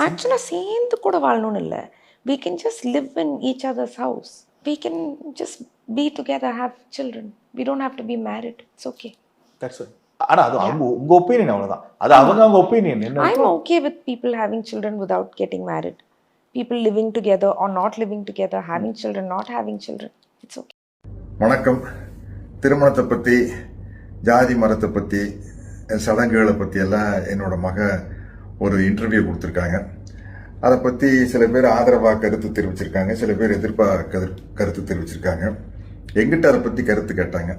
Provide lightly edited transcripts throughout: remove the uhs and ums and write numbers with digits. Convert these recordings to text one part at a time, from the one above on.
ஆக்சுவலாக சேர்ந்து கூட வாழணும்னு இல்லை. We can just live in each other's house. We can just be together, have children. We don't have to be married. It's okay. That's it. ஆனா அது அவங்க உங்க ஒப்பீனியன், அவ்வளவுதான். அது அவங்க opinion. I'm okay with people having children without getting married. People living together or not living together, having children, not having children. It's okay. வணக்கம். திருமணத்தை பற்றி, ஜாதி மதத்தை பற்றி, சடங்குகளை பற்றி எல்லாம் என்னோட மக ஒரு இன்டர்வியூ கொடுத்துருக்காங்க. அதை பற்றி சில பேர் ஆதரவாக கருத்து தெரிவிச்சிருக்காங்க, சில பேர் எதிர்ப்பாக கருத்து தெரிவிச்சிருக்காங்க. எங்கிட்ட அதை பற்றி கருத்து கேட்டாங்க.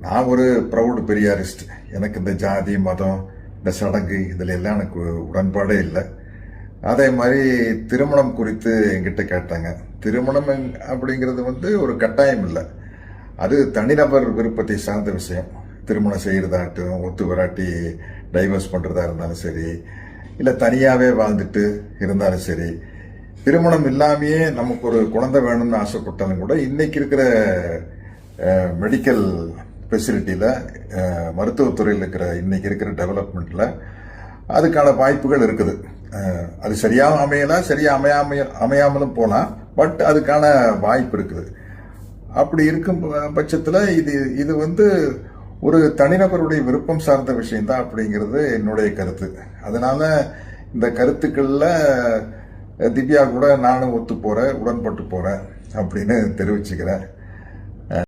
நான் ஒரு ப்ரௌடு பெரியாரிஸ்ட். எனக்கு இந்த ஜாதி மதம் இந்த சடங்கு இதில் எல்லாம் எனக்கு உடன்பாடே இல்லை. அதே மாதிரி திருமணம் குறித்து என்கிட்ட கேட்டாங்க. திருமணம் அப்படிங்கிறது ஒரு கட்டாயம் இல்லை, அது தனிநபர் விருப்பத்தை சார்ந்த விஷயம். திருமணம் செய்கிறதாட்டும், ஒத்து வராட்டி டைவர்ஸ் பண்ணுறதா இருந்தாலும் சரி, இல்லை தனியாகவே வாழ்ந்துட்டு இருந்தாலும் சரி, திருமணம் இல்லாமையே நமக்கு ஒரு குழந்தை வேணும்னு ஆசைப்பட்டாலும் கூட இன்னைக்கு இருக்கிற மெடிக்கல் ஃபெசிலிட்டியில், மருத்துவத்துறையில் இன்னைக்கு இருக்கிற டெவலப்மெண்ட்டில் அதுக்கான வாய்ப்புகள் இருக்குது. அது சரியாக அமையலாம், சரியாக அமையாமலும் போகலாம், பட் அதுக்கான வாய்ப்பு இருக்குது. அப்படி இருக்கும் பட்சத்தில் இது ஒரு தனிநபருடைய விருப்பம் சார்ந்த விஷயம்தான் அப்படிங்கிறது என்னுடைய கருத்து. அதனால இந்த கருத்துக்களில் திவ்யா கூட நானும் ஒத்து போகிறேன், உடன்பட்டு போகிறேன் அப்படின்னு தெரிவிச்சுக்கிறேன்.